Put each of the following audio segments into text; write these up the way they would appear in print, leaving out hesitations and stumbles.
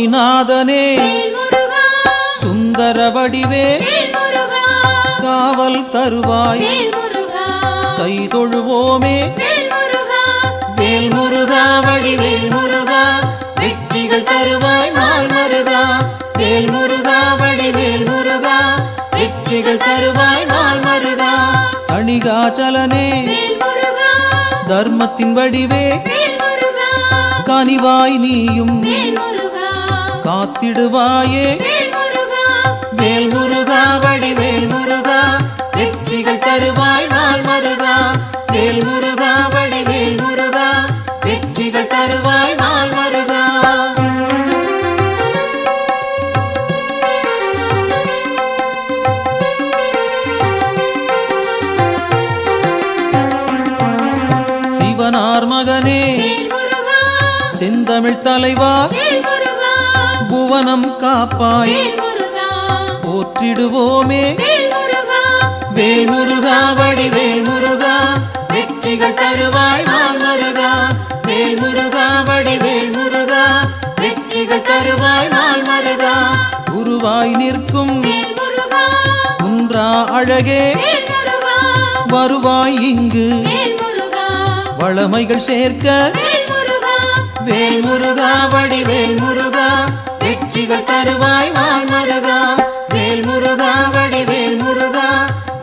சுவாமிநாதனே சுந்தர வடிவே காவல் தருவாய் கை தொழுவோமே வேல் முருகா வடிவேல் முருகா வெற்றிகள் தருவாய் நாள் மருகா வேல் முருகா வடிவேல் முருகா வெற்றிகள் தருவாய் நாள் மருகா அணிகாச்சலனே தர்மத்தின் வடிவே கனிவாய் நீயும் காத்திடுவாயே வேல் முருகா வடிவேல் முருகா வெற்றிகள் தருவாய் நாள் மருகா வேல் முருகா வடிவேல் முருகா வெற்றிகள் தருவாய் நாள் மருகா சிவனார் மகனே செந்தமிழ் தலைவா புவனம் காப்பாய் போற்றிடுவோமே வேல் முருகா வடிவேல் முருகா வெற்றிகள் தருவாய் நாள் மருகா வேல் முருகா வடிவேல் முருகா வெற்றிகள் தருவாய் நாள் மருகா குருவாய் நிற்கும் குன்றா அழகே வருவாய் இங்கு வளமைகள் சேர்க்க வேல் முருகா வடிவேல் முருகா வெற்றிகள் தருவாய் நாள் மருகா வேல் முருகா வடிவேல் முருகா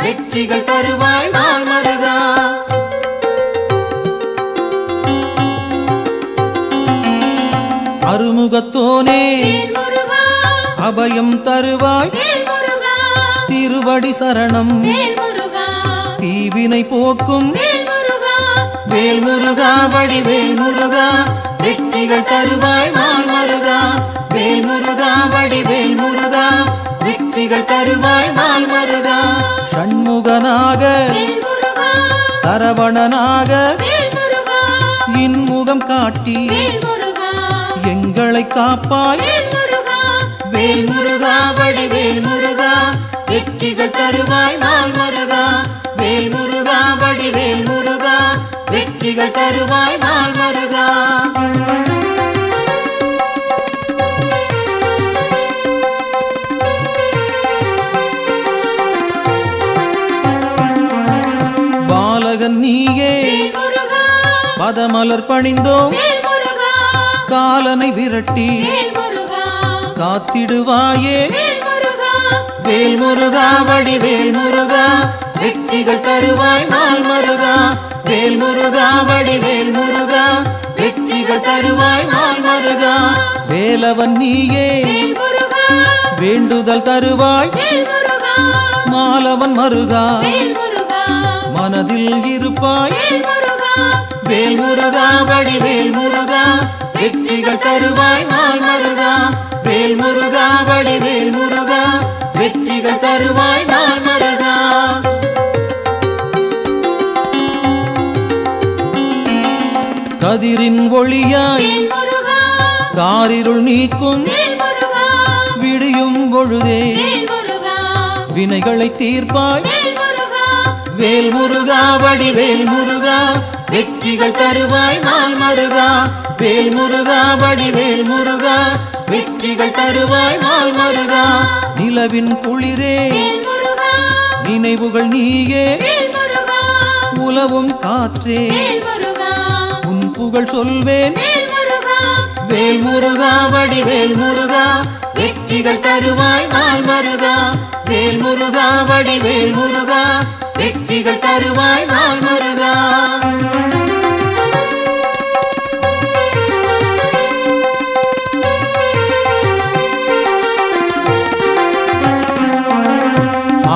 வெற்றிகள் தருவாய் நாள் மருகா அருமுகத்தோனே அபயம் தருவாய் திருவடி சரணம் தீவினை போக்கும் வேல் முருகா வடிவேல் முருகா வெற்றிகள் தருவாய் நாள் மருகா வேல் முருகா வடிவேல் முருகா வெற்றிகள் தருவாய் நாள் மருகா ஷண்முகனாக சரவணனாக இன்முகம் காட்டி எங்களை காப்பாய் வேல் முருகா வடிவேல் முருகா வெற்றிகள் தருவாய் நாள் மருகா வேல் முருகா வடிவேல் முருகா வெற்றிகள் தருவாய் நாள் மருகா பாலகன் நீயே பதமலர் பணிந்தோம் காலனை விரட்டி காத்திடுவாயே வேல் முருகா வடிவேல் முருகா வெற்றிகள் தருவாய் நாள் மருகா வேல் முருகா வடிவேல் முருகா வெற்றிகள் தருவாய் நாள் மருகா வேலவன் நீயே வேண்டுதல் தருவாய் மாலவன் மருகா மனதில் இருப்பாய் வேல் முருகா வடிவேல் முருகா வெற்றிகள் தருவாய் நாள் மருகா வேல் முருகா வடிவேல் முருகா வெற்றிகள் தருவாய் நாள் மருகா கதிரின் ஒளியாய் காரிருள் நீக்கும் விடியும் பொழுதே வினைகளை தீர்ப்பாய் வேல் முருகா வடிவேல் முருகா வெற்றிகள் தருவாய் நாள் மருகா வேல் முருகா வடிவேல் முருகா வெற்றிகள் தருவாய் நாள் மருகா நிலவின் குளிரே நினைவுகள் நீயே உலவும் காற்றே உன் புகழ் சொல்வேன் வேல் முருகா வடிவேல் முருகா வெற்றிகள் தருவாய் நாள் மருகா வேல் முருகா வடிவேல் முருகா வெற்றிகள் தருவாய் நாள் மருகா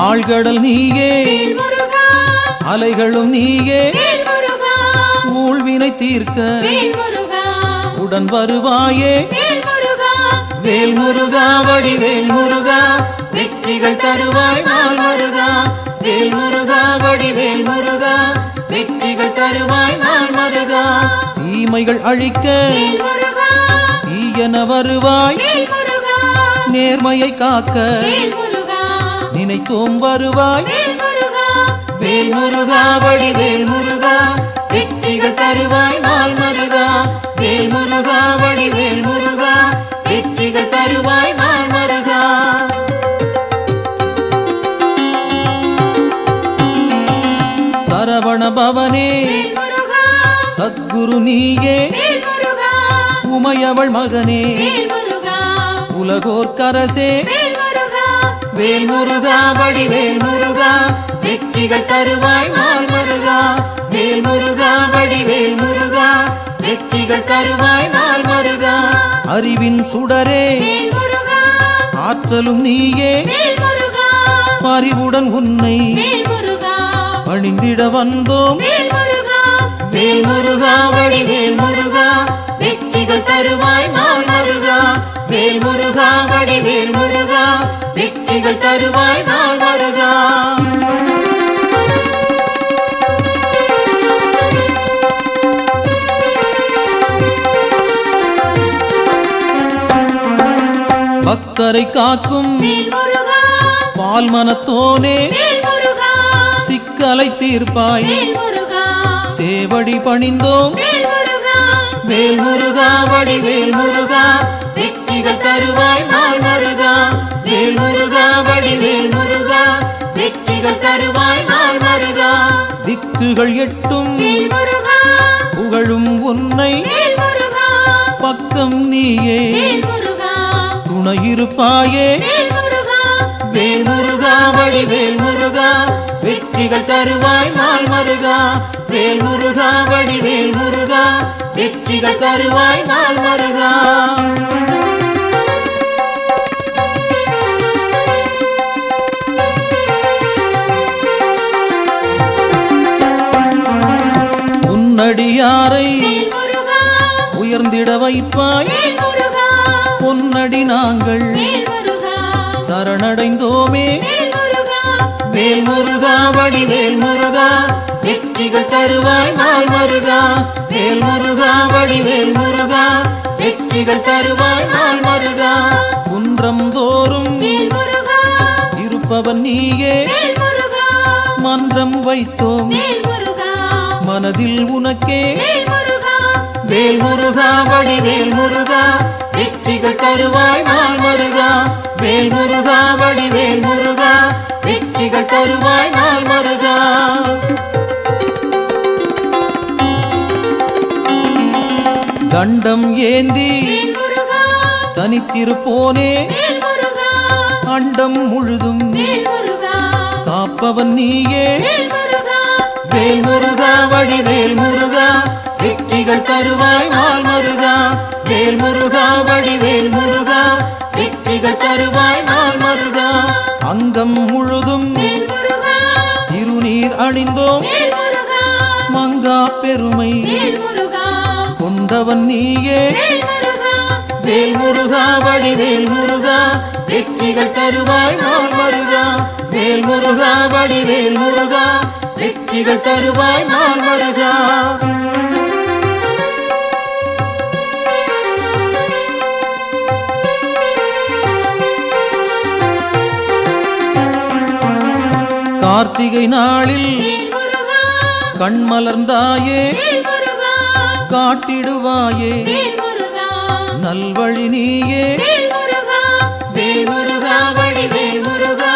ஆழ்கடல் நீயே அலைகளும் நீயே ஊழ்வினை தீர்க்க உடன் வருவாயே வேல் முருகா வடிவேல் முருகா வெற்றிகள் தருவாய் நாள் மருகா வேல் முருகா வடிவேல் முருகா வெற்றிகள் தருவாய் நாள் மருகா தீமைகள் அழிக்க தீயன வருவாய் நேர்மையை காக்க நினைத்தோம் வருவாய் வேல் முருகா வடிவேல் முருகா வெற்றிகள் தருவாய் நாள் மருகா வேல் முருகா வடிவேல் முருகா வெற்றிகள் வெற்றிகள் தருவாய் நாள் மருகா. சரவண பவனே சத்குரு நீயே உமையவள் மகனே உலகோர்க்கரசே வேல் முருகா வடிவேல் முருகா வெற்றிகள் தருவாய் நாள் மருகா. வேல் முருகா வடிவேல் முருகா வெற்றிகள் தருவாய் நாள் மருகா. அறிவின் சுடரே ஆற்றலும் நீயே பரிவுடன் உன்னை பணிந்திட வந்தோம். வேல் முருகா வடிவேல் முருகா வெற்றிகள் தருவாய் நாள் மருகா. வேல் முருகா வடிவேல் முருகா வெற்றிகள் தருவாய் நாள் மருகா. பக்தரை காக்கும் பால் மனத்தோனே சிக்கலை தீர்ப்பாய் சேவடி பணிந்தோம். வேல் முருகா வடிவேல் முருகா வெற்றிகள் தருவாய் நாள் மருகா. வேல் முருகா வடிவேல் முருகா வெற்றிகள் தருவாய் நாள் மருகா. திக்குகள் எட்டும் புகழும் உன்னை பக்கம் நீயே துணையிருப்பாயே. வேல் முருகா வடிவேல் முருகா வெற்றிகள் தருவாய் நாள் மருகா. வேல் முருகா வடிவேல் முருகா வெற்றிகள் தருவாய் நாள் மருகா. உன்னடியாரை உயர்ந்திட வைப்பாய் பொன்னடி நாங்கள் சரணடைந்தோமே. வேல் முருகா வடிவேல் முருகா வெற்றிகள் தருவாய் நாள் மருகா. வேல் முருகா வடிவேல் முருகா வெற்றிகள் தருவாய் நாள் மருகா. குன்றம் தோறும் இருப்பவன் நீயே மன்றம் வைத்தோம் மனதில் உனக்கே. வேல் முருகா வடிவேல் முருகா வெற்றிகள் தருவாய் நாள் மருகா. வேல் முருகா வடிவேல் முருகா வெற்றிகள் தருவாய் நாள் மருகா. தண்டம் ஏந்தி தனித்திருப்போனே அண்டம் முழுதும் காப்பவன் நீயே. வேல் முருகா வடிவேல் முருகா வெற்றிகள் தருவாய் நாள் மருகா. வேல் முருகா வடிவேல் முருகா வெற்றிகள் தருவாய் நாள் மருகா. அங்கம் முழுதும் திருநீர் அணிந்தோம் மங்கா பெருமை கொண்டவன் நீயே. வேல் முருகா வடிவேல் முருகா வெற்றிகள் தருவாய் நாள் மருகா. வேல் முருகா வடிவேல் முருகா வெற்றிகள் தருவாய் நாள் மருகா. கார்த்திகை நாளில் கண்மலர்ந்தாயே காட்டிடுவாயே நல்வழி நீயே. வேல் முருகா வடிவேல் முருகா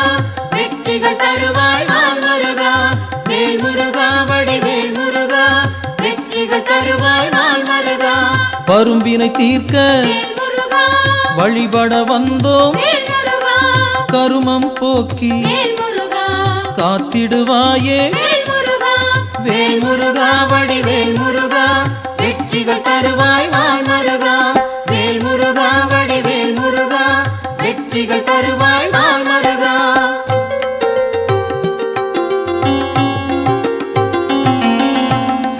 வெற்றிகள் தருவாய் நாள் மருகா. வேல் முருகா வடிவேல் முருகா வெற்றிகள் தருவாய் நாள் மருகா. பரும்பினை தீர்க்க வழிபட வந்தோம் கருமம் போக்கி காத்திடுவாயே. வேல் முருகா வடிவேல் முருகா வெற்றிகள் தருவாய் நாள் மருகா. வேல் முருகா வடிவேல் முருகா வெற்றிகள் தருவாய் நாள் மருகா.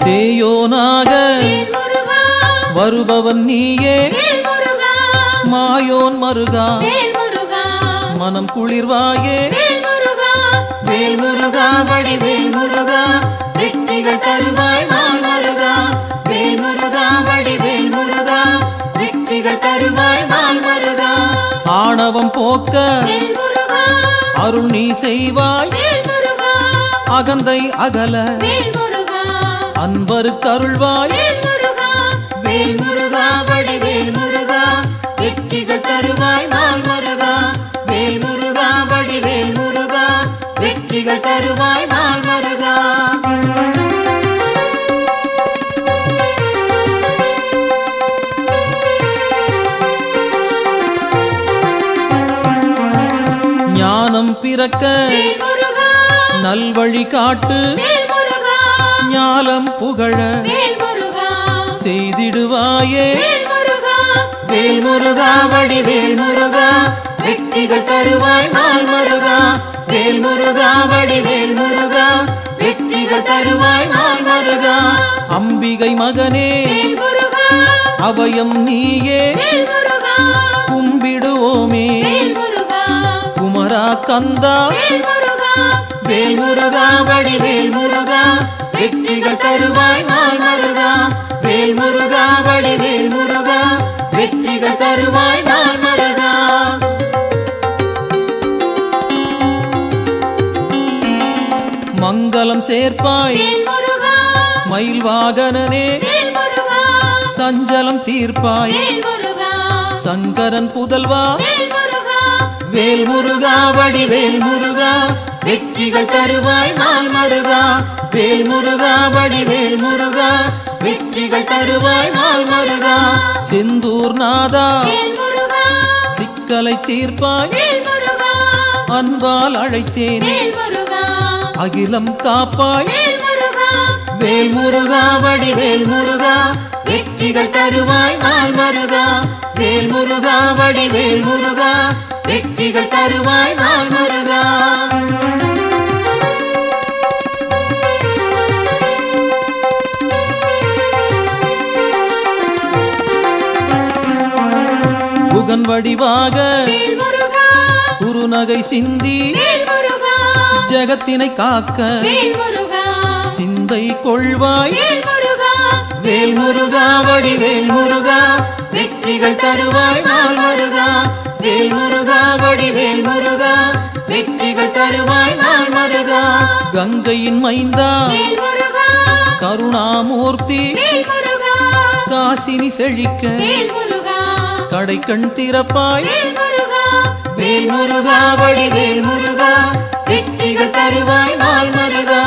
சேயோனாக வருபவன் நீயே மாயோன் மருகா மனம் குளிர்வாயே. வேல் முருகா வடிவேல் முருகா வெற்றிகள் தருவாய் நாள் மருகா. வேல் முருகா வடிவேல் முருகா வெற்றிகள் தருவாய் நாள் மருகா. ஆணவம் போக்க அருள் நீ செய்வாய் அகந்தை அகல அன்பருக்கு அருள்வாய். வேல் முருகா வடிவேல் முருகா வெற்றிகள் தருவாய் வெற்றிகள் தருவாய் நாள் மருகா. ஞானம் பிறக்க நல்வழி காட்டு, ஞாலம் புகழ செய்திடுவாயே வேல் முருகா. வடிவேல் முருகா வெற்றிகள் தருவாய் நாள் மருகா. வேல் முருகா வடிவேல் முருகா வெற்றிகள் தருவாய் நாள் மருகா. அம்பிகை மகனே அபயம் நீயே கும்பிடுவோமே குமரா கந்தா. வேல் முருகா வடிவேல் முருகா வெற்றிகள் தருவாய் நாள் மருகா. வேல் முருகா வடிவேல் முருகா வெற்றிகள் தருவாய் நாள் மருகா. மங்களம் சேர்ப்பாய் மயில் வாகனனே, சஞ்சலம் தீர்ப்பாய் சங்கரன் புதல்வா. வேல் முருகா வடிவேல் முருகா வெற்றிகள் தருவாய் நாள் மருகா. வேல் முருகா வடிவேல் முருகா வெற்றிகள் தருவாய் நாள் மருகா. செந்தூர் நாதா சிக்கலை தீர்ப்பாய் அன்பால் அழைத்தேன் அகிலம் காப்பாய். வேல் முருகா வடிவேல் முருகா வெற்றிகள் தருவாய் நாள் மருகா. வேல் முருகா வடிவேல் முருகா வெற்றிகள் தருவாய் நாள் மருகா. புகன் வடிவாக குறுநகை சிந்தி ஜகத்தினை காக்க சிந்தை கொள்வாய். வேல் முருகா வடிவேல் முருகா வெற்றிகள் தருவாய் நாள் மருகா. வேல் முருகா வடிவேல் முருகா வெற்றிகள் தருவாய் நாள் மருகா. கங்கையின் மைந்தா கருணாமூர்த்தி காசினி செழிக்க கடை கண் திறப்பாய். வேல் முருகா வடிவேல் முருகா வெற்றிகள் தருவாய் நாள் மருகா.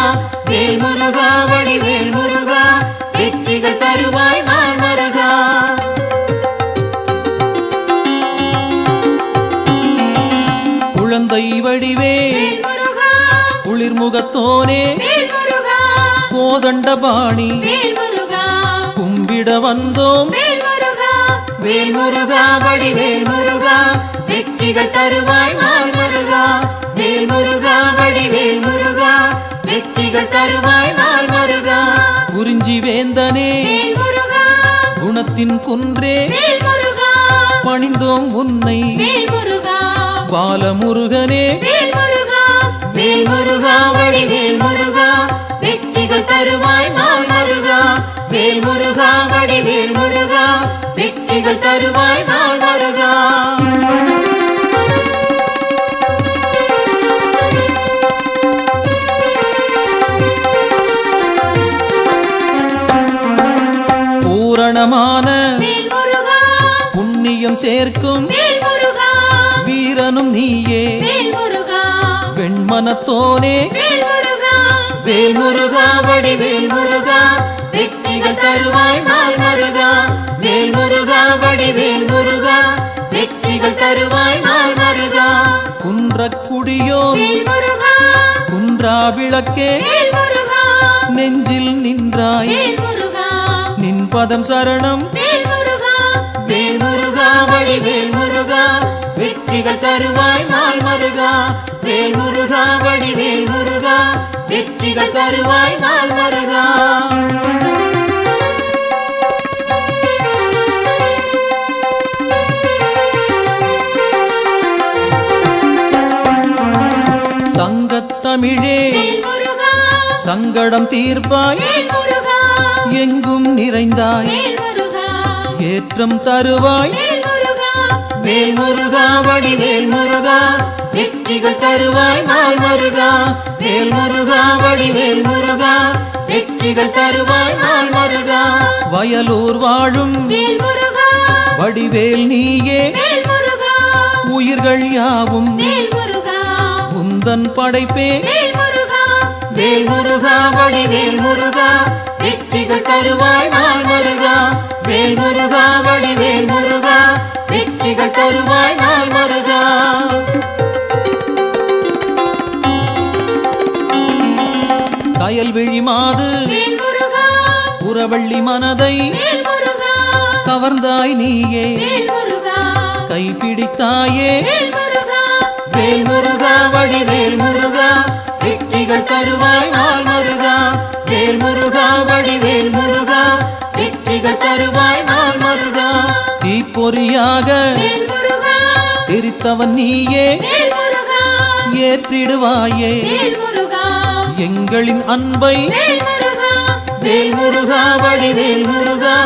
வேல் முருகா வடிவேல் முருகா வெற்றிகள் தருவாய் நாள் மருகா. குழந்தை வடிவே குளிர்முகத்தோனே கோதண்டபாணி கும்பிட வந்தோம். வேல் முருகா வடிவேல் முருகா வெற்றிகள் தருவாய் நாள் மருகா. வேல் முருகா வடிவேல் முருகா வெற்றிகள் தருவாய் நாள் மருகா. குறிஞ்சி வேந்தனே குணத்தின் குன்றே பணிந்தோம் உன்னை பாலமுருகனே. வேல் முருகா வடிவேல் முருகா வெற்றிகள் தருவாய் நாள் மருகா. வேல் முருகா வடிவேல் முருகா வெற்றிகள் தருவாய் நாள் மருகா. பூரணமான புண்ணியம் சேர்க்கும் வீரனும் நீயே வெண்மனத்தோனே. வேல் முருகா வடிவேல் முருகா வெற்றிகள் தருவாய் நாள் மருகா. வேல் முருகா வடிவேல் முருகா வெற்றிகள் தருவாய் நாள் மருகா. குன்றக்குடியோ குன்றா விளக்கே நெஞ்சில் நின்றாய் நின் பதம் சரணம். வேல் முருகா வடிவேல் முருகா வெற்றிகள் தருவாய் நாள் மருகா. வேல் முருகா வடிவேல் முருகா வெற்றிகள் தருவாய் நாள் மருகா. சங்கத்தமிழே சங்கடம் தீர்ப்பாய் எங்கும் நிறைந்தாய் ஏற்றம் தருவாய். வேல் முருகா வடிவேல் முருகா வெற்றிகள் தருவாய் நாள் மருகா. வேல் முருகா வடிவேல் முருகா வெற்றிகள் தருவாய் நாள் மருகா. வயலூர் வாழும் வடிவேல் நீயே உயிர்கள் யாவும் உந்தன் படைப்பே. வேல் முருகா வடிவேல் முருகா வெற்றிகள் தருவாய் நாள் முருகா வேல் முருகா வடிவேல் முருகா வெற்றிகள் தருவாய் நாள் முருகா கயல்விழி மாது புறவள்ளி மனதை கவர்ந்தாய் நீயே கைப்பிடித்தாயே வேல் முருகா வடிவேல் முருகா வெற்றிகள் தருவாய் நாள் முருகா வேல் முருகா வடிவேல் முருகா வெற்றிகள் தருவாய் நாள் முருகா தீப்பொறியாக தெரித்தவன் நீயே ஏற்றிடுவாயே எங்களின் அன்பை வேல் முருகா வடிவேல் முருகா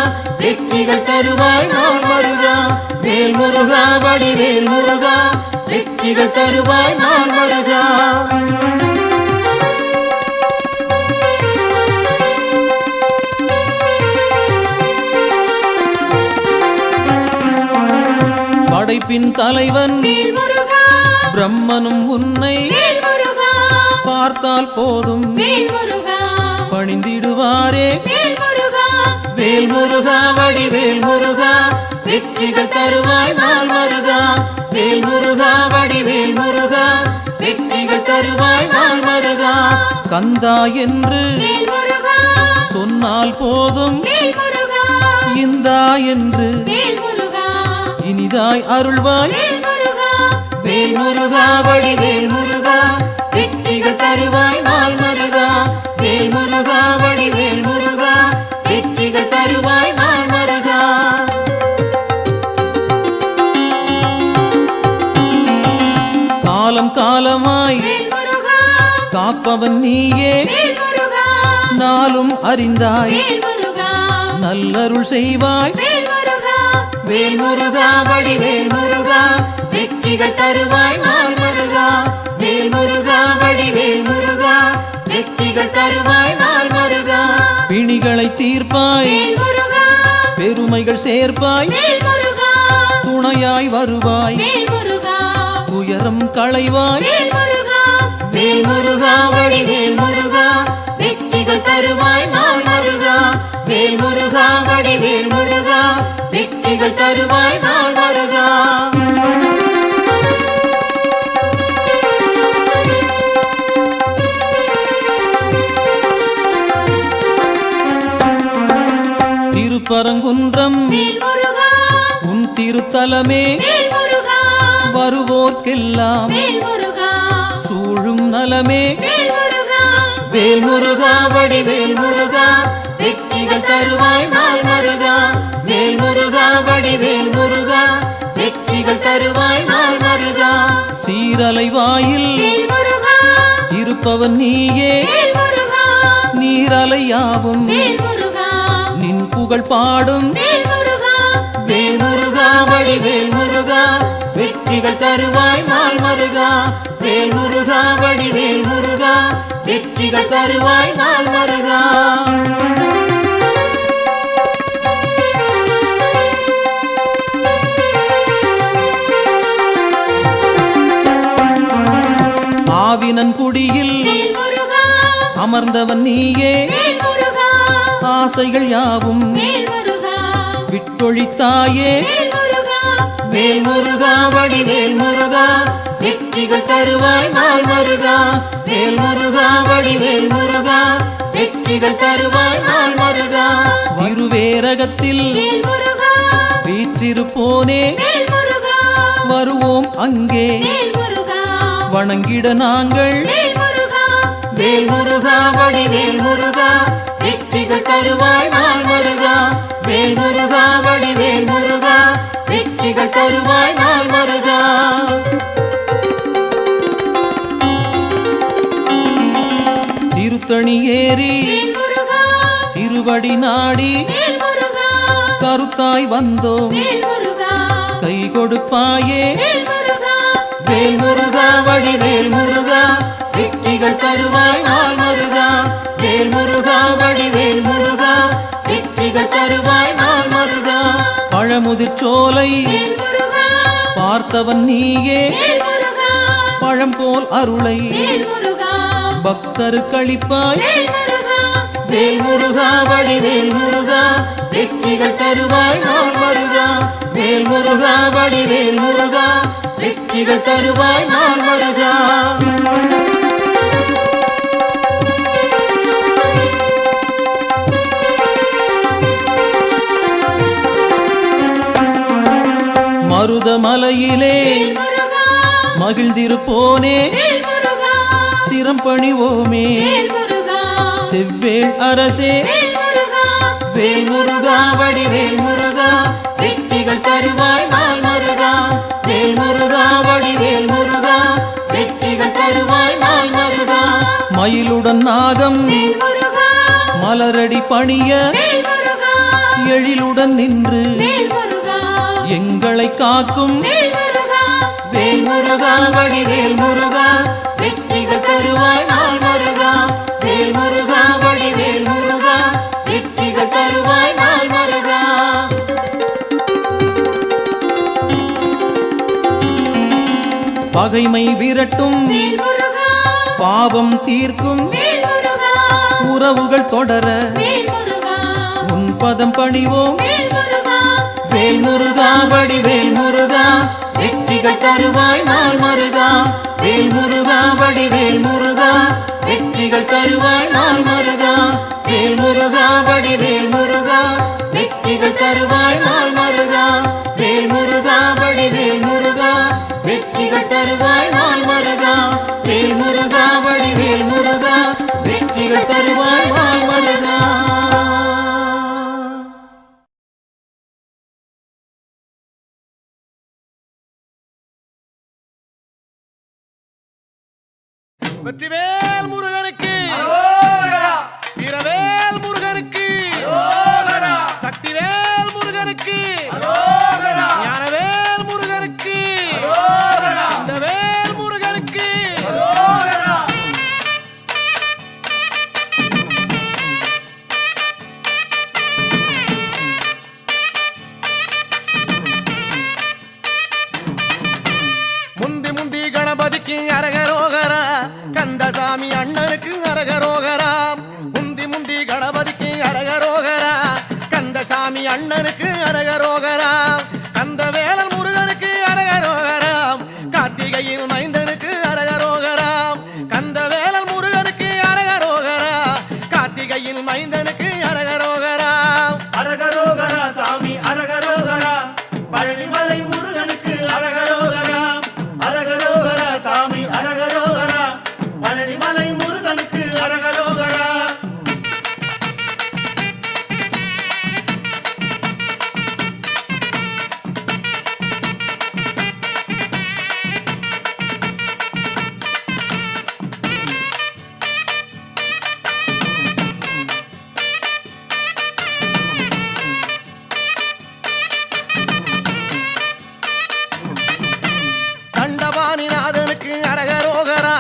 வெற்றிகள் தருவாய் நாள் முருகா வேல் முருகா வடிவேல் முருகா வெற்றிகள் தருவாய் நாள் முருகா படைப்பின் தலைவன் பிரம்மனும் உன்னை பார்த்தால் போதும் பணிந்திடுவாரே வேல் முருகா வடிவேல் முருகா வெற்றிகள் தருவாய் நாள் முருகா வேல் முருகா வடிவேல் முருகா வெற்றிகள் தருவாய் நாள் முருகா கந்தா என்று சொன்னால் போதும் இந்தா என்று இனிதாய் அருள்வாய் வேல் முருகா வடிவேல் முருகா வெற்றிகள் தருவாய் நாள் முருகா வேல் முருகா வடிவேல் முருகா வெற்றிகள் தருவாய் நாள் முருகா காலம் காலமாய் காப்பவன் நீயே நாளும் அறிந்தாய் நல்லருள் செய்வாய் வேல் முருகா வடிவேல் முருகா வெற்றிகள் தருவாய் நாள் முருகா வேல் முருகா வடிவேல் முருகா வெற்றிகள் தருவாய் நாள் முருகா பிணிகளை தீர்ப்பாய் பெருமைகள் சேர்ப்பாய் துணையாய் வருவாய் துயரம் களைவாய் வேல் முருகா வடிவேல் முருகா வெற்றிகள் தருவாய் நாள் முருகா வேல் முருகா வடிவேல் முருகா வெற்றிகள் தருவாய் நாள் முருகா திருப்பரங்குன்றம் உன் திருத்தலமே வருவோர்க்கெல்லாம் சூழும் நலமே வேல் முருகா வடிவேல் முருகா வெற்றிகள் தருவாய் நாள் முருகா வேல் முருகா வடிவேல் முருகா வெற்றிகள் தருவாய் நாள் முருகா சீரலை வாயில் இருப்பவன் நீயே நீரலையாவும் நின் புகழ் பாடும் வேல் முருகா வடிவேல் முருகா வெற்றிகள் தருவாய் நாள் முருகா வேல் முருகா வடிவேல் முருகா வெற்றிகள் தருவாய் நாள் முருகா ஆவினன் குடியில் அமர்ந்தவன் நீயே ஆசைகள் யாவும் விட்டொழித்தாயே வேல் முருகா வடிவேல் முருகா வெற்றிகள் தருவாய் நாள் முருகா வேல் முருகா வடிவேல் முருகா வெற்றிகள் தருவாய் நாள் முருகா திருவேரகத்தில் வீற்றிருப்போனே வருவோம் அங்கே வணங்கிட நாங்கள் வேல் முருகா வடிவேல் முருகா வெற்றிகள் தருவாய் நாள் முருகா வேல் முருகா வடிவேல் முருகா வெற்றிகள் தருவாய் நாள் முருகா திருத்தணி ஏறி திருவடி நாடி கருத்தாய் வந்தோம் கை கொடுப்பாயே வேல் முருகா வடிவேல் முருகா வெற்றிகள் தருவாய் நாள் முருகா வேல் முருகா வடிவேல் முருகா வெற்றிகள் தருவாய் நாள் முருகா பழமுதிர் சோலை பார்த்தவன் நீயே பழம் போல் அருளை பக்தருக்களிப்பாய் வேல் முருகா வேல் முருகா வடிவேல் முருகா வெற்றிகள் தருவாய் நாள் முருகா வேல் முருகா வடிவேல் முருகா வெற்றிகள் தருவாய் நாள் முருகா மருதமலையிலே மகிழ்ந்திருப்போனே சிரம் பணிவோமே செவ்வேள் அரசே வேல் முருகா வடிவேல் முருகா வெற்றிகள் தருவாய் நாள் முருகா வேல் முருகா வடிவேல் முருகா வெற்றிகள் தருவாய் நாள் முருகா மயிலுடன் நாகம் மலரடி பணிய எழிலுடன் நின்று எங்களை காக்கும் வேல் முருகா வடிவேல் முருகா வெற்றிகள் தருவாய் நாள் முருகா வேல் முருகா வடிவேல் முருகா வெற்றிகள் தருவாய் நாள் முருகா பகைமை விரட்டும் பாவம் தீர்க்கும் உறவுகள் தொடர உன் பதம் பணிவோம் வேல் முருகா வடிவேல் முருகா வெற்றிகள் தருவாய் நாள் முருகா வேல் முருகா வடிவேல் முருகா வெற்றிகள் தருவாய் நாள் முருகா வேல் முருகா வடிவேல் முருகா வெற்றிகள் தருவாய் நாள் முருகா வேல் முருகா வடிவேல் முருகா வெற்றிகள் தருவாய் நாள் முருகா வேல் முருகா வடிவேல் முருகா வெற்றிகள் தருவாய் நாள் முருகா வெற்றிவேல் முருகனுக்கு வீரவேல் முருகனுக்கு சக்திவேல் முருகனுக்கு ஞானவேல் முருகனுக்கு இந்த வேல் முருகனுக்கு முந்தி முந்தி கணபதிக்கு அரகரோகரா கந்தசாமி அண்ணனுக்கு அரகரோகரா முந்தி முந்தி கணபதிக்கு அரகரோகரா கந்தசாமி அண்ணனுக்கு அரகரோகரா கந்தவேலன் முருகனுக்கு அரகரோகரா கார்த்திகையில் மைந்தனுக்கு அரகரோகரா கந்தவேலன் முருகனுக்கு அரகரோகரா கார்த்திகையில் மைந்தனுக்கு அரகரோகரா அரகரோகரா சாமி அரகரோகரா பழனிமலை முருகனுக்கு அரகரோகரா அரகரோகரா சாமி அரகரோகரா பழனிமலை முருகனுக்கு அரகரோகரா தண்டவாணிநாதனுக்கு அரகரோகரா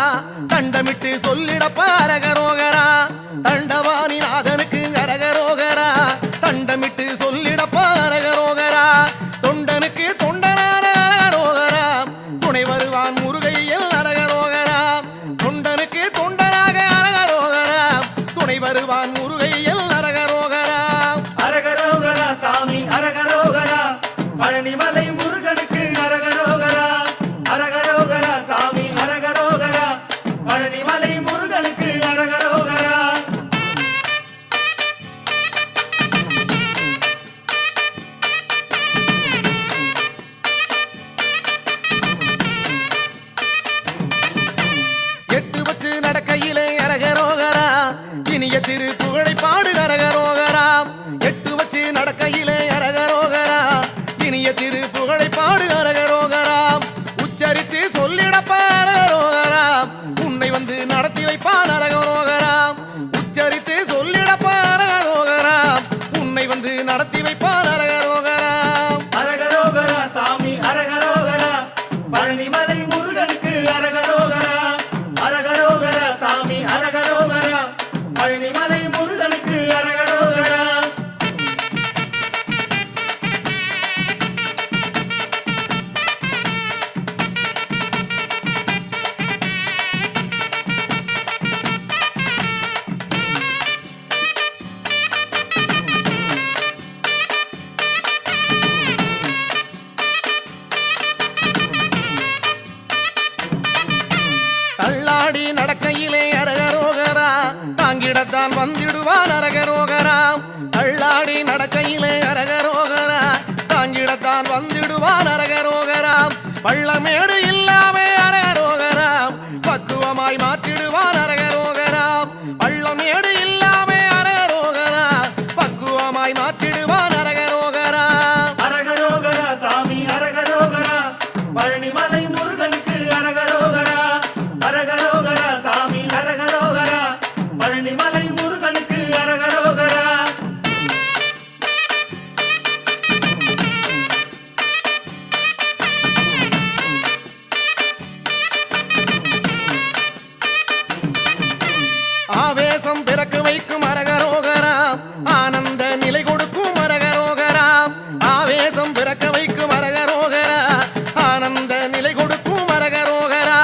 தண்டமிட்டு சொல்லிடப்பா அரகரோகரா தண்டவாணிநாதனுக்கு அரகரோகரா தண்டமிட்டு சொல்லிடப்பா அரகரோகரா தொண்டனுக்கு தொண்டனான அரகரோகரா துணை வருவான் முருகையில் அரகரோகரா தொண்டனுக்கு தொண்டனாக அரகரோகரா துணை வருவான் முருகையில் அரகரோகரா அரகரோகரா சாமி அரகரோகரா பழனிமலை முருகனுக்கு அரகரோகரா அரகரோகரா சாமி அரகரோகரா பழனிமலை முருகனுக்கு அரகரோகரா எட்டு வச்சு நடக்கையிலே அரகரோகரா இனிய திருப்பு தள்ளாடி நடக்கையிலே அரகரோகரா தாங்கிடத்தான் வந்திடுவான் அரகரோகரா தள்ளாடி நடக்கையிலே அரகரோகரா தாங்கிடத்தான் வந்திடுவான் அரகரோகரா பள்ளமேடு இல்லாமே அரகரோகரா பக்குவமாய் மாற்றிடுவான் அரகரோகரா பள்ளமேடு இல்லாமே அரகரோகரா பக்குவமாய் மாற்றிடுவான் அரகரோகரா அரகரோகரா சாமி அரகரோகரா பழனிமலை முருகனுக்கு அரகரோகரா அரகரோகரா சாமி அரகரோகரா பழனிமலை முருகனுக்கு அரகரோகரா ஆவேசம் பிறக்க வைக்கும் அரகரோகரா ஆனந்த நிலை கொடுக்கும் அரகரோகரா ஆவேசம் பிறக்க வைக்கும் அரகரோகரா ஆனந்த நிலை கொடுக்கும் அரகரோகரா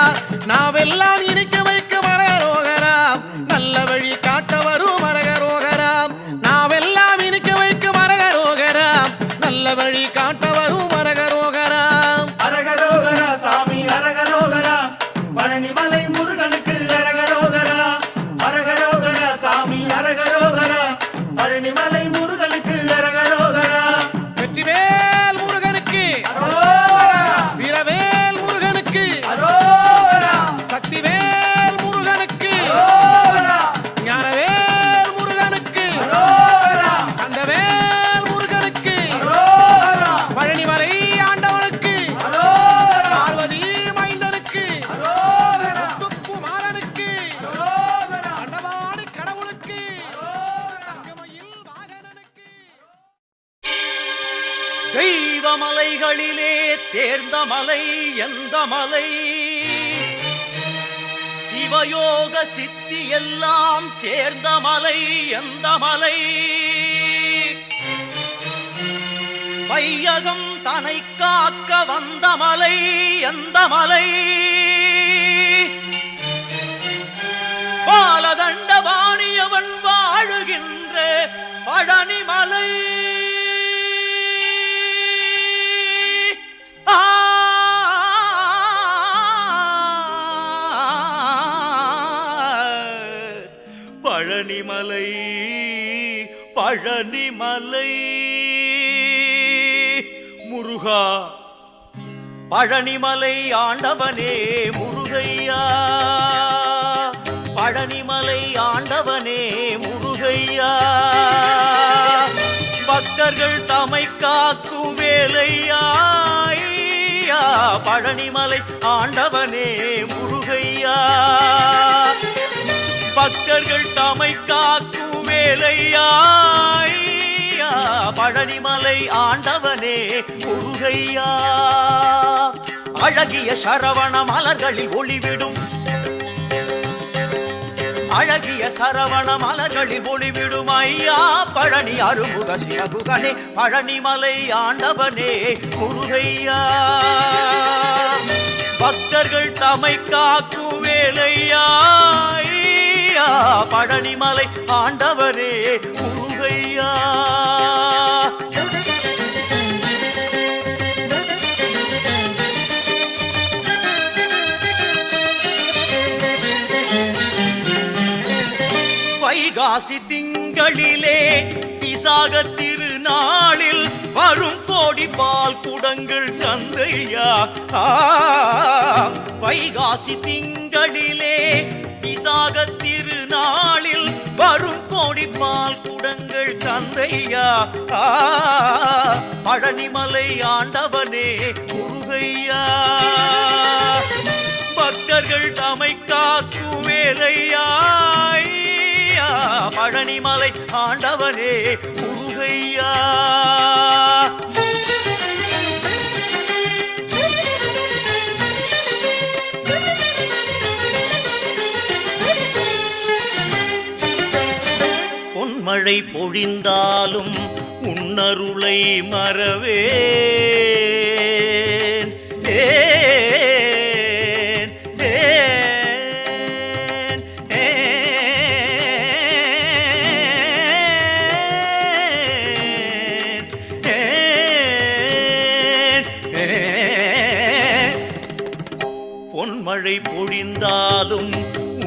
நாவெல்லாம் இனிக்க வைக்கும் அரகரோகரா நல்ல வழி காட்ட வரும் அரகரோகரா நாவெல்லாம் இனிக்க வைக்கும் அரகரோகரா நல்ல வழி காட்ட வரும் அரகரோகரா அரகரோகரா சாமி அரகரோகரா பழனிமலை முருகனுக்கு அரகரோகரா அரகரோகரா சாமி அரகரோகரா பழனிமலை முருகனுக்கு அரகரோகரா வெற்றிவேல் முருகனுக்கு அரோகரா வீரவேல் முருகனுக்கு அரோகரா சக்திவேல் முருகனுக்கு அரோகரா ஞானவேல் முருகனுக்கு அரோகரா கந்தவேல் முருகனுக்கு அரோகரா பழனிமலை ஆண்டவனுக்கு அரோகரா பார்வதி மைந்தனுக்கு அரோகரா முத்துக்குமாரனுக்கு அரோகரா அண்டவாணி கடவுளுக்கு தங்கமயில் வாகனனுக்கு தெய்வமலைகளிலே தேர்ந்த மலை எந்த மலை சிவயோக சித்தி எல்லாம் சேர்ந்த மலை எந்த மலை வையகம் தனை காக்க வந்த மலை எந்த மலை பாலதண்டபாணியவன் வாழுகின்ற பழனிமலை பழனிமலை பழனிமலை முருகா பழனிமலை ஆண்டவனே முருகையா பழனிமலை ஆண்டவனே முருகையா பக்தர்கள் தமை காக்கும் வேலையா ஐயா பழனிமலை ஆண்டவனே முருகையா பக்தர்கள் தமை காக்கும் வேலையா ஐயா பழனிமலை ஆண்டவனே முருகையா அழகிய சரவண மலர்களில் ஒளிவிடும் அழகிய சரவண மலர்களில் ஒளிவிடும் ஐயா பழனி அருமுக சிவகுகனே பழனிமலை ஆண்டவனே முருகையா பக்தர்கள் தமை காக்கும் வேலையா ஐயா பழனிமலை ஆண்டவனே முருகையா வைகாசி திங்களிலே விசாக திருநாளில் வரும் கோடி பால் குடங்கள் தந்தையா வைகாசி திங்களிலே விசாக திருநாளில் வரும் கோடி பால் குடங்கள் தந்தையா பழனிமலை ஆண்டவனே முருகையா பக்தர்கள் தமை காக்கும் வேலையா பழனிமலை ஆண்டவனே முருகையா பொன்மழை பொழிந்தாலும் உன்னருளை மறவேன் பொன்மழை பொழிந்தாலும்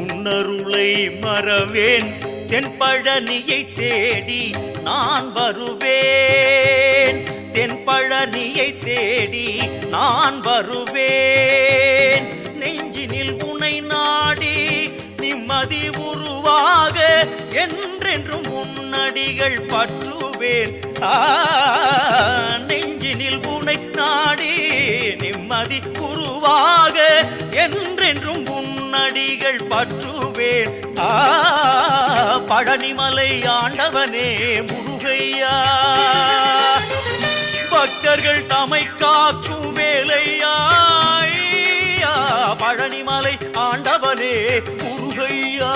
உன்னருளை மறவேன். தென்பழனியை தேடி நான் வருவேன். தென்பழனியை தேடி நான் வருவேன். நெஞ்சினில் உனை நாடி நிம்மதி உருவாக என்றென்றும் உன்னடிகள் பற்றுவேன். நெஞ்சினில் உனை நாடி நிம்மதி உருவாக என்றென்றும் உன்னடிகள் பற்றுவேன். பழனிமலை ஆண்டவனே முருகையா, பக்தர்கள் தமை காக்கும் வேலையா. பழனிமலை ஆண்டவனே முருகையா.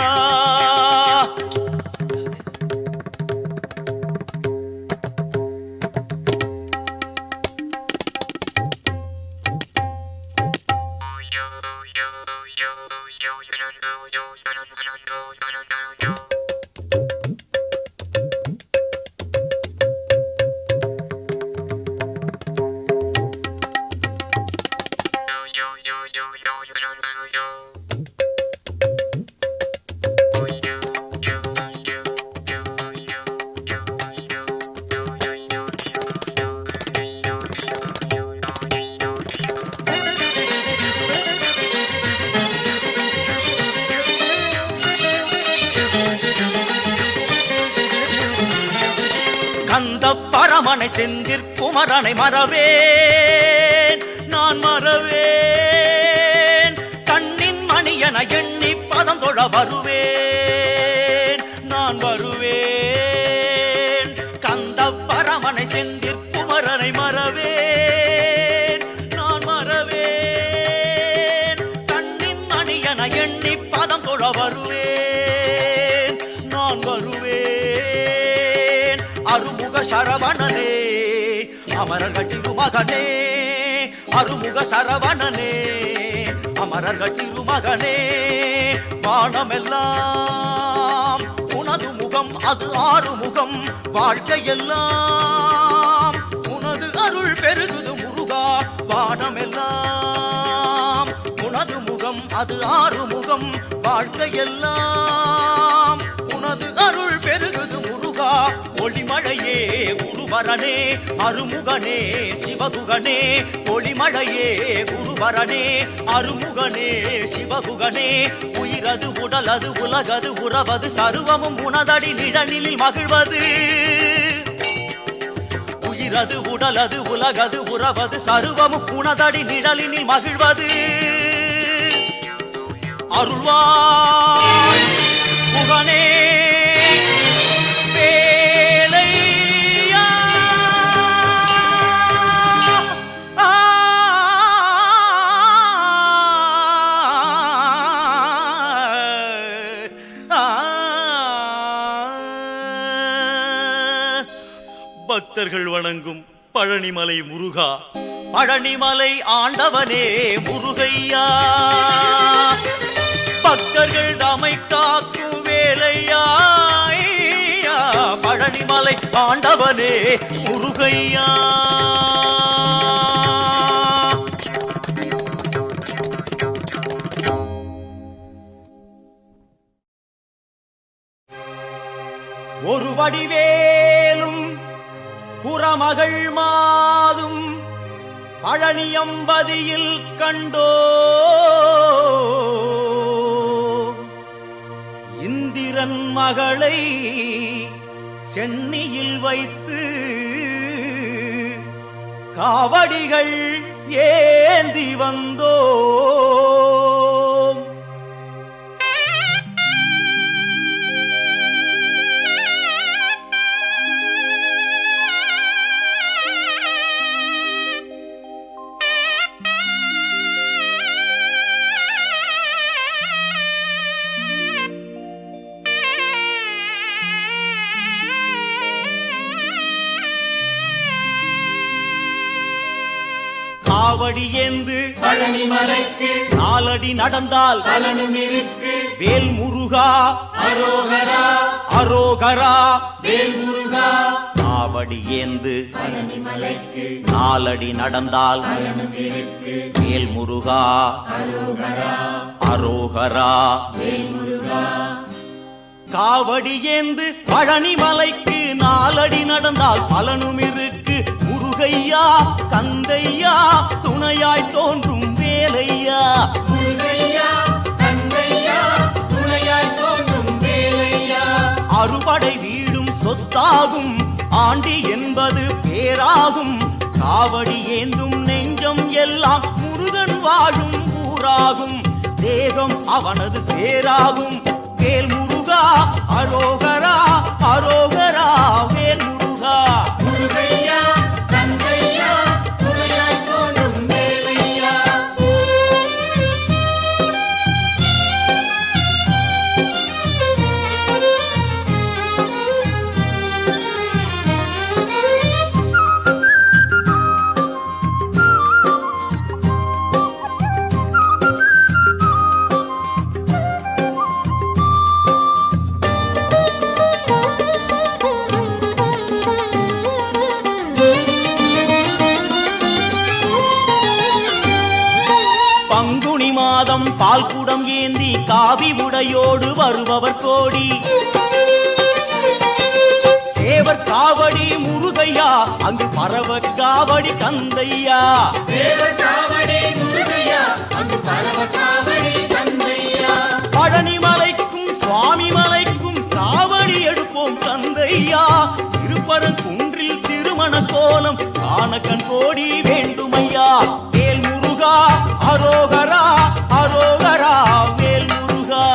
கந்த பரமனை செந்திற்குமரனை மறவேன், நான் மறவேன். கண்ணின் மணியன எண்ணி பதம் தொழ வருவேன், நான் வருவேன். கந்த பரமனை செந்திற்குமரனை மறவேன், நான் மறவேன். கண்ணின் மணியன எண்ணி பதம் தொழ வருவேன், நான் வருவேன். அருமுக சரவணனே அமரர்கள் திருமகனே, அருமுக சரவணனே அமரர்கள் திருமகனே. வானமெல்லாம் உனது முகம், அது ஆறுமுகம். வாழ்க்கையெல்லாம் உனது அருள் பெருகுது முருகா. வானமெல்லாம் உனது முகம், அது ஆறுமுகம். வாழ்க்கையெல்லாம் உனது அருள் பெருகுது முருகா. ஒளிமழையே குருவரனே அருமுகனே சிவகுகனே. ஒளிமழையே குருவரனே அருமுகனே சிவகுகனே. உயிரது உடலது உலகது உறவது சர்வமும் உனதடி நிழலில் மகிழ்வது. உயிரது உடலது உலகது உறவது சர்வமும் உனதடி நிழலில் மகிழ்வது. அருள்வாய் முகனே பக்தர்கள் வணங்கும் பழனிமலை முருகா. பழனிமலை ஆண்டவனே முருகையா, பக்தர்கள் தமை காக்கும் வேலையா. பழனிமலை ஆண்டவனே முருகையா. ஒரு வடிவேலும் புறமகள் மாதும் பழனியம்பதியில் கண்டோ. இந்திரன் மகளை சென்னியில் வைத்து காவடிகள் ஏந்தி வந்தோ. காவடி ஏந்து பழனிமலைக்கு நாலடி நடந்தால் பலனும் இருக்கு. வேல் முருகா அரோகரா அரோகரா வேல் முருகா. காவடி ஏந்து நாலடி நடந்தால் வேல் முருகா அரோகரா காவடி ஏந்து பழனி மலைக்கு நாலடி நடந்தால் பலனும் இருக்கு முருகையா கந்தையா துணையாய் தோன்றும் வேலையா அறுபடை வீடும் சொத்தாகும் ஆண்டி என்பது பேராகும் காவடி ஏந்தும் நெஞ்சம் எல்லாம் முருகன் வாழும் ஊராகும் தேகம் அவனது பேராகும் வேல் முருகா அரோகரா அரோகரா வேல் முருகா பங்குனி மாதம் பால்குடம் ஏந்தி காவி உடையோடு வருபவர் கோடி சேவர் காவடி முருகையா அங்கு பரவ காவடி கந்தையா பழனி மலைக்கும் சுவாமி மலைக்கும் காவடி எடுப்போம் கந்தையா திருப்பரங்குன்றில் திருமண கோலம் காண கண் கோடி வேண்டுமையா வேல் முருகா அரோகரா அரோகரா வேல் முருகா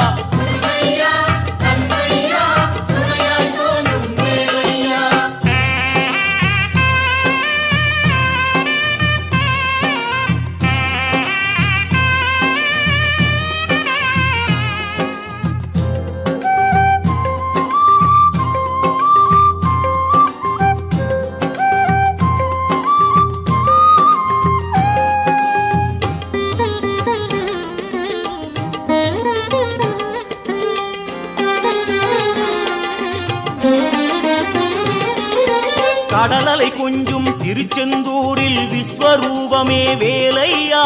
கடலலை கொஞ்சும் திருச்செந்தூரில் விஸ்வரூபமே வேலையா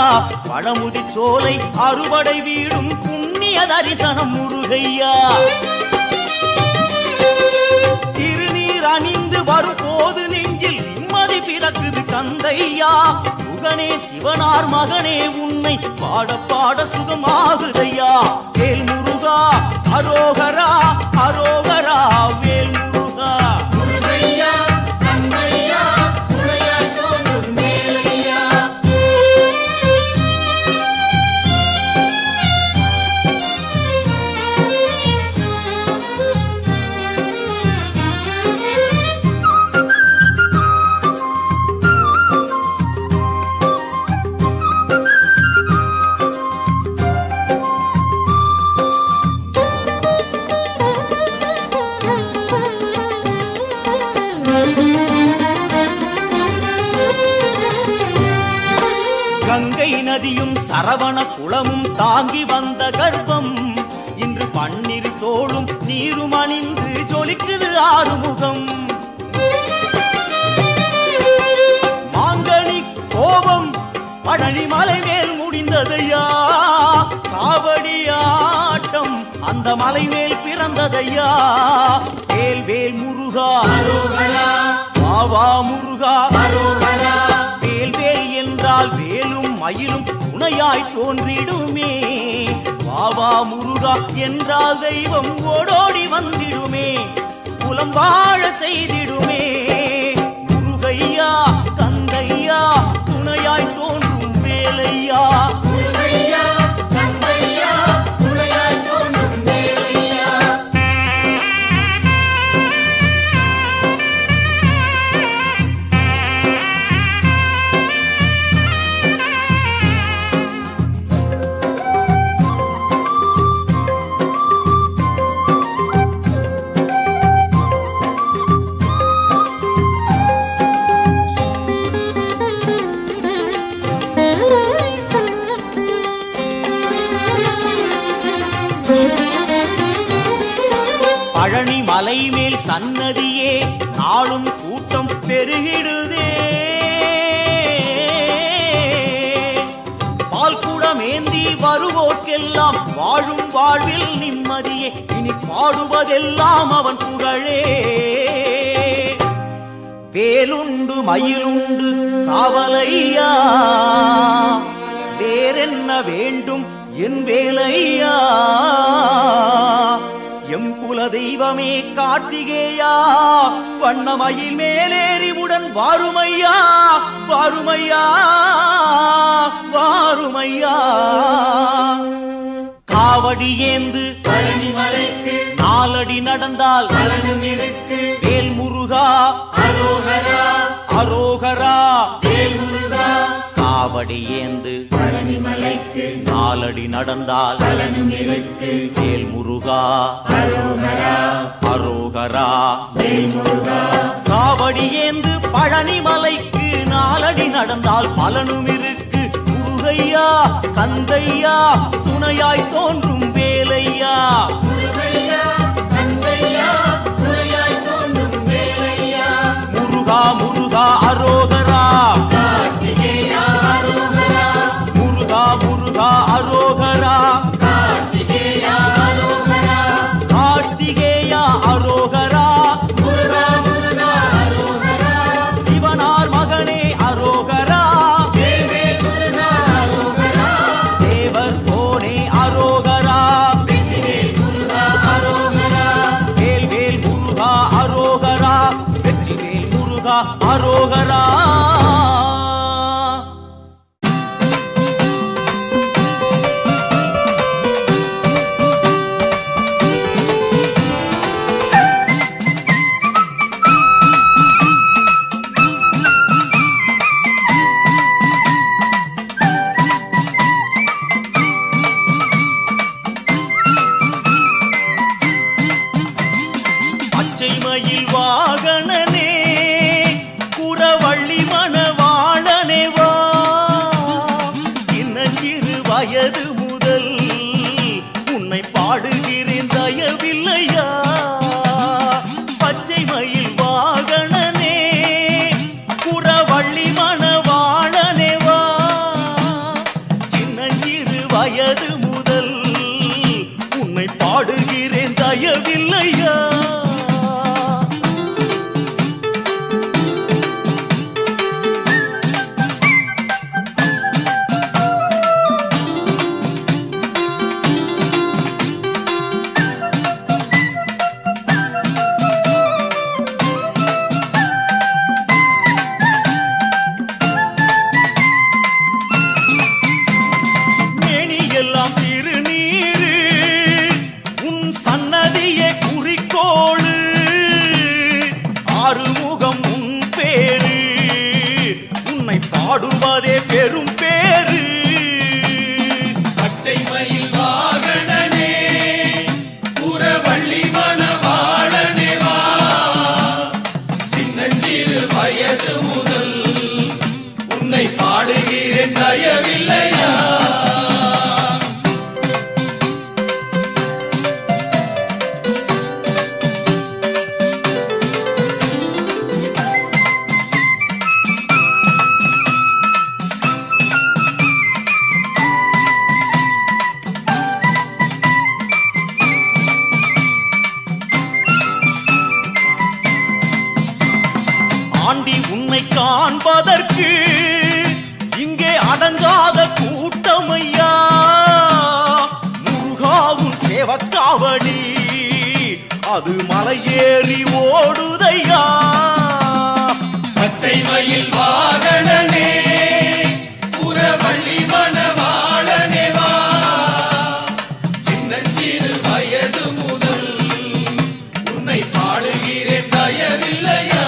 பழமுதி சோலை அறுபடை வீடும் புண்ணிய தரிசனம் முருகையா திருநீர் அணிந்து வரும் போது நெஞ்சில் நிம்மதி பிறக்குது கந்தையா சுகனே சிவனார் மகனே உன்னை பாட பாட சுகமாகுதையா வேல் முருகா அரோகரா அரோகரா வேல் முருகா கங்கை நதியும் சரவண குளமும் தாங்கி வந்த கர்ப்பம் இன்று பன்னிரு தோளும் நீரும் அணிந்து ஜொலிக்குது ஆறுமுகம் மாங்கனி கோபம் பழனி மலை மேல் முடிந்ததையா காவடி ஆட்டம் அந்த மலை மேல் பிறந்ததையா வேல் வேல் முருகா பாவா முருகா வேல் வேல் என்றால் வேலும் மயிலும் துணையாய் தோன்றிடுமே பாவா முருகா என்றால் தெய்வம் ஓடோடி வந்திடுமே குலம் வாழ செய்திடுமே முருகையா கந்தையா துணையாய் தோன்றும் வேலையா தலைமேல் சன்னதியே நாளும் கூட்டம் பெருகிடுதே. பால்குடமேந்தி வருவோர்க்கெல்லாம் வாழும் வாழ்வில் நிம்மதியே. இனி பாடுவதெல்லாம் அவன் புகழே. வேலுண்டு மயிலுண்டு காவலையா, வேறென்ன வேண்டும் என் வேலையா. எம் குல தெய்வமே கார்த்திகேயா, வண்ணமயில் மேலேறிவுடன் வாருமையா, வாருமையா, வாருமையா. காவடி ஏந்து பழனிமலைக்கு நாலடி நடந்தால் பலனும் இருக்கு. வேல் முருகா அரோகரா அரோகரா. வேல் முருகா. காவடி ஏந்து பழனிமலைக்கு நாலடி நடந்தால் பலனும் இருக்கு. வேல் முருகா அரோகரா அரோகரா. வேல் முருகா. காவடி ஏந்து பழனிமலைக்கு நாலடி நடந்தால் பலனும் இருக்கு. முருகையா கந்தையா துணையாய் தோன்றும் வேலையா. முருகையா கந்தையா துணையாய் தோன்றும் வேலையா. முருகா முருகா அரோகரா. கார்த்திகேயா அரோகரா. முருகா முருகா அரோகரா. கார்த்திகேயா அரோகரா. கார்த்திகேயா அரோகரா. முருகா முருகா அரோகரா. சிவனார் மகனே அரோகரா. தேவே முருகா அரோகரா. தேவர் போனே அரோகரா. வெற்றிவேல் முருகா அரோகரா. வேல் வேல் முருகா அரோகரா. வெற்றிவேல் முருகா அரோகரா. பச்சை மயில் வாகனனே குறவள்ளி மணவாளனே வா. சின்னஞ்சிறு வயது முதல் உன்னை பாடுகிறேன் தயவில்லையா. பச்சை மயில் வாகனனே குறவள்ளி மணவாளனே வா. சின்னஞ்சிறு வயது முதல் உன்னை பாடுகிறேன் தயவில்லையா. மேனியெல்லாம் திருநீரு உன் சன்னதியே குறிக்கோளு. ஆறுமுகம் உன் பேரு உன்னை பாடுவதே பெரும் பேரு. பச்சை மயில் வாகனனே புறவள்ளி மணவாளனே வா. சின்னஞ்சிறு வயது முதல் உன்னை பாடுகிறேன் தயவில்லையா. ஆண்டி உன்னை காண்பதற்கு இங்கே அடங்காத கூட்டமையா. முருகாவும் சேவக்காவடி அது மலையேறி ஓடுதையா. பச்சை மயில் வாகனனே புறவள்ளி மணவாளனே வா. சின்னஞ்சிறு வயது முதல் உன்னை பாடுகிறேன் தயவில்லையா.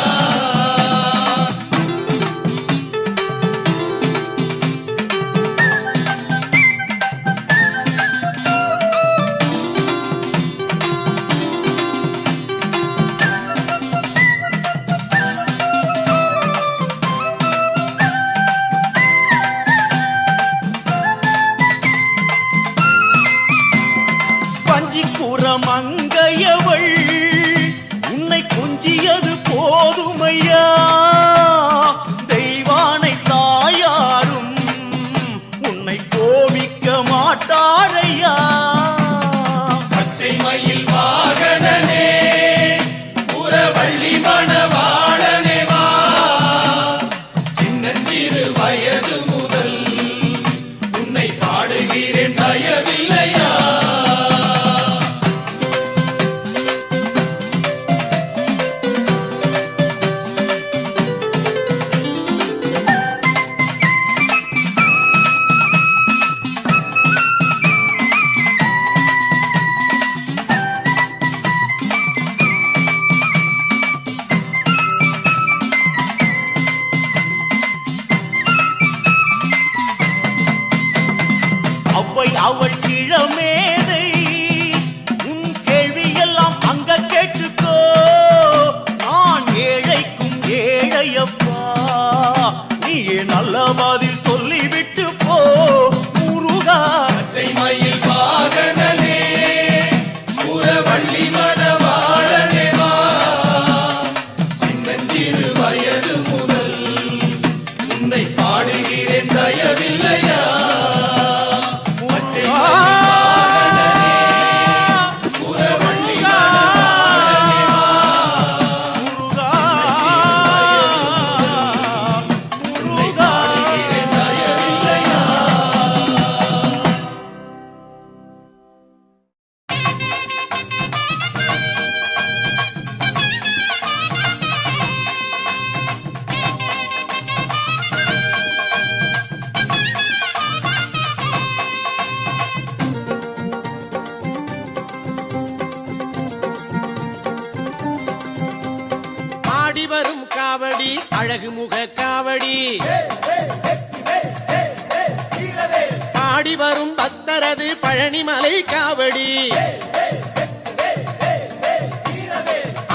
மங்கையவள் கொஞ்சியது போதுமையா தெய்வானை தாயாரும் உன்னை கோபிக்க மாட்டாரையா பச்சை மயில் வாகனனே புறவள்ளி மணவாளனே வா சின்னஞ்சிறு வயது முதல் உன்னை பாடுகிறேன் தயவில்லையா அவள் இளமேதை உன் கேள்வியெல்லாம் அங்க கேட்டுக்கோ நான் ஏழைக்கும் ஏழையப்பா நீயே நல்ல பதில் சொல்லிவிட்டு போ முருகா பச்சை மயில் வாகனனே புறவள்ளி மணவாளனே வா சின்னஞ்சிறு வயது முதல் உன்னை பாடுகிறேன் தயவில்லையா வரும் காவடி அழகு முக காவடி பாடி வரும் பக்தரது பழனிமலை காவடி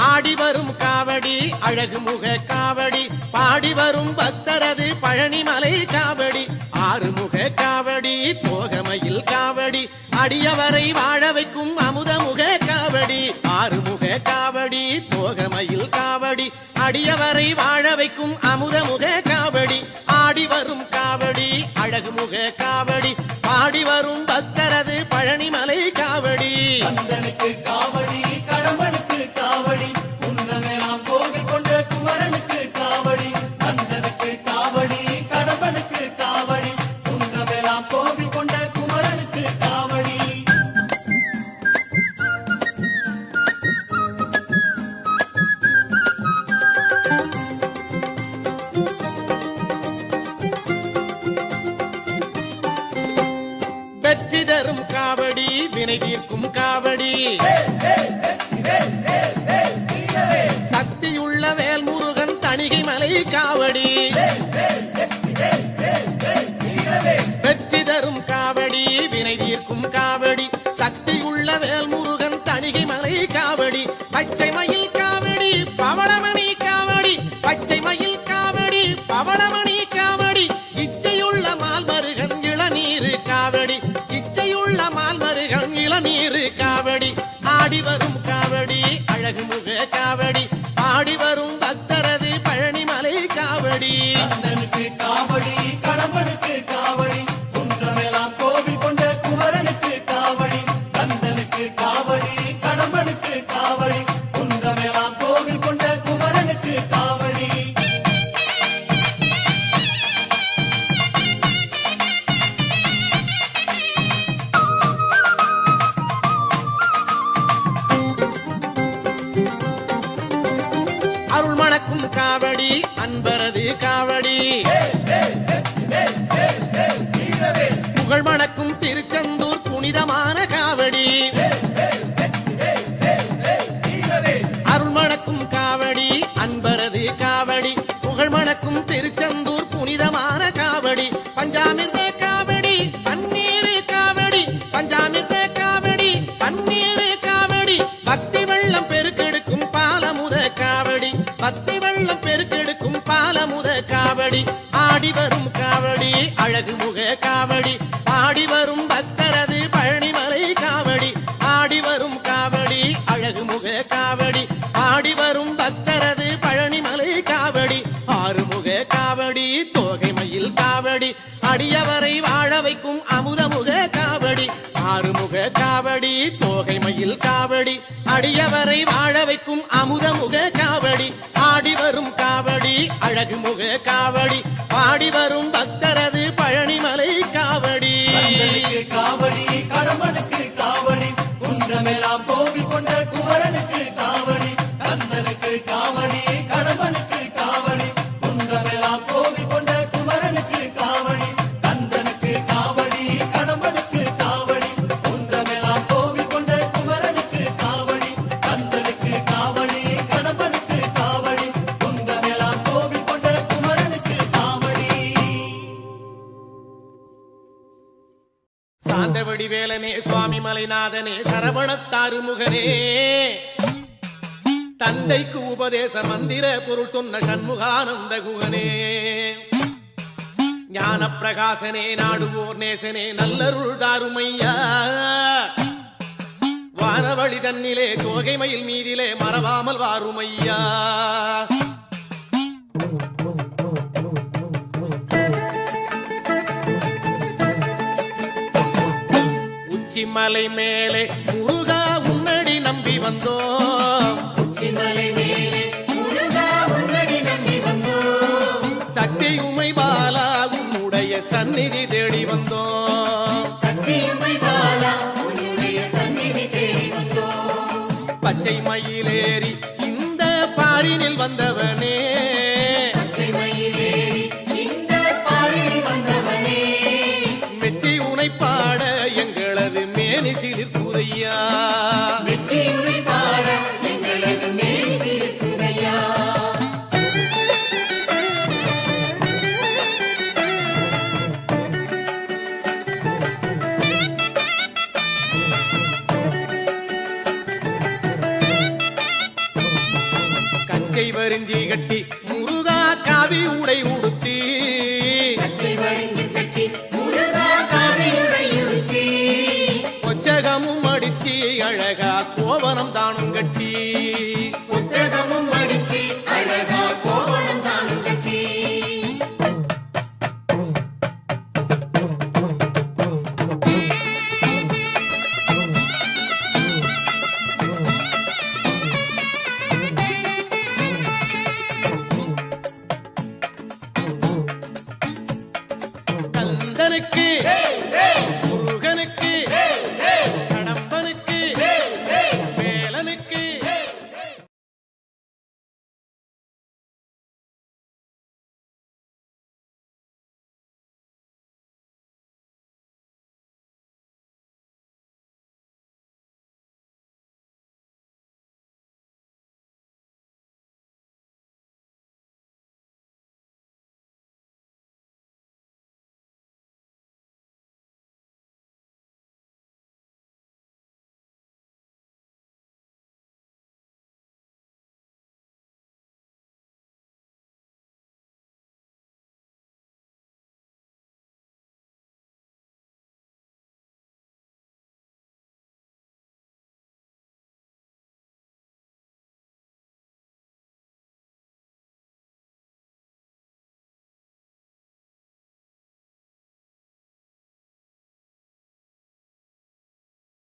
ஆடி வரும் காவடி அழகு முக காவடி பாடி வரும் பக்தரது பழனிமலை காவடி ஆறுமுக காவடி தோகமையில் காவடி அடியவரை வாழ வைக்கும் அமுதமுக காவடி ஆறுமுக காவடி தோகமையில் காவடி அடியவரை வாழ வைக்கும் அமுதமுக காவடி ஆடி வரும் காவடி அழகு முக காவடி பாடி வரும் பக்தரது பழனிமலை காவடி கந்தனுக்கு காவடி கடம்பனுக்கு காவடி உன்னமெல்லாம் கோவில் கொண்ட குமரனுக்கு காவடி கந்தனுக்கு காவடி கடம்பனுக்கு காவடி உன்னமெல்லாம் கோவில் கொண்ட குமரனுக்கு காவடி வெற்றி தரும் காவடி வினை தீர்க்கும் காவடி சக்தியுள்ள வேல்முருகன் தணிகை மலை காவடி வெற்றி தரும் காவடி வினை தீர்க்கும் காவடி சக்தியுள்ள வேல்முருகன் தணிகை மலை காவடி பச்சை மயில் காவடி பவளமணி காவடி பச்சை மயில் காவடி பவளமணி காவடி இச்சையுள்ள மால்மருகன் இளநீரு காவடி இச்சையுள்ள மால்மருகன் இளநீரு காவடி ஆடி வரும் காவடி அழகு முக காவடி பாடி வரும் பக்தரது பழனிமலை காவடி கந்தனுக்கு காவடி கடம்பனுக்கு காவடி குன்றமெல்லாம் கோவில் கொண்ட குமரனுக்கு காவடி கந்தனுக்கு காவடி கடம்பனுக்கு காவடி குன்றமெல்லாம் கோவில் கொண்ட குமரனுக்கு காவடி அருள் மணக்கும் காவடி அன்பரது காவடி புகழ் மணக்கும் திருச்செந்தூர் புனிதமான காவடி அருள் மணக்கும் காவடி அன்பரது காவடி புகழ் மணக்கும் திருச்செந்தூர் புனிதமான காவடி பஞ்சாமிர்த காவடி பன்னீர் காவடி பஞ்சாமிர்த காவடி பன்னீர் காவடி பக்தி வெள்ளம் பெருக்கெடுக்கும் பாலமுத காவடி பக்தி வெள்ளம் பெருக்கெடுக்கும் பாலமுத காவடி ஆடி வரும் காவடி அழகு முக காவடி பாடி வரும் பக்தர முக காவடி தோகை மயில் காவடி அடியவரை வாழ வைக்கும் அமுத முக காவடி ஆடி வரும் காவடி அழகு முக காவடி பாடி வரும் பக்தரது பழனிமலை காவடி காவடி கடம்பனுக்கு காவடி குன்றமெல்லாம் கோவில் கொண்ட குமரனுக்கு காவடி கந்தனுக்கு காவடி கடம்பனுக்கு காவடி குன்றமெல்லாம் கோவில் கொண்ட குமரனுக்கு காவடி கந்தனுக்கு காவடி கடம்பனுக்கு காவடி குன்றமெல்லாம் கோவில் கொண்ட குமரனுக்கு காவடி கந்தனுக்கு காவடி கடம்பனுக்கு காவடி குன்றமெல்லாம் கோவில் கொண்ட குமரனுக்கு காவடி. சாந்தவடி வேலனே சுவாமி மலைநாதனே சரவணத்தாறு முகனே தந்தைக்கு உபதேச மந்திர பொருள் சொன்ன சண்முகானந்த குகனே ஞான பிரகாசனே நாடுவோர் நேசனே நல்லருள் தாருமையா வானவழி தன்னிலே தோகை மயில் மீதிலே மறவாமல் வாருமையா உச்சிமலை மேலே முருகா உன்னடி நம்பி வந்தோம் உச்சிமலை மேலே முருகா உன்னடி நம்பி வந்தோம் சக்தி உமை பாலா உன்னுடைய சந்நிதி தேடி வந்தோம் சக்தியுமை பாலா உன்னுடைய சந்நிதி தேடி வந்தோம் பச்சை மயிலேறி இந்த பாரினில் வந்தவனே பச்சை மயிலேறி இந்த பாரில் வந்தவனே மெச்சி உனை பாட எங்களது மேனி சிலிர்க்குதையா வெற்றியுமை பாட எங்களது மேல் சிரிக்குதையா கச்சை வரிஞ்சி கட்டி முருகா காவி உடை உடுத்தி கச்சை வரிந்து கட்டி முருகா காவியுடை உடுத்தி கொச்சகமும் அடிச்சி அழகா கோவனம் தானும் கட்டி புத்தகமும்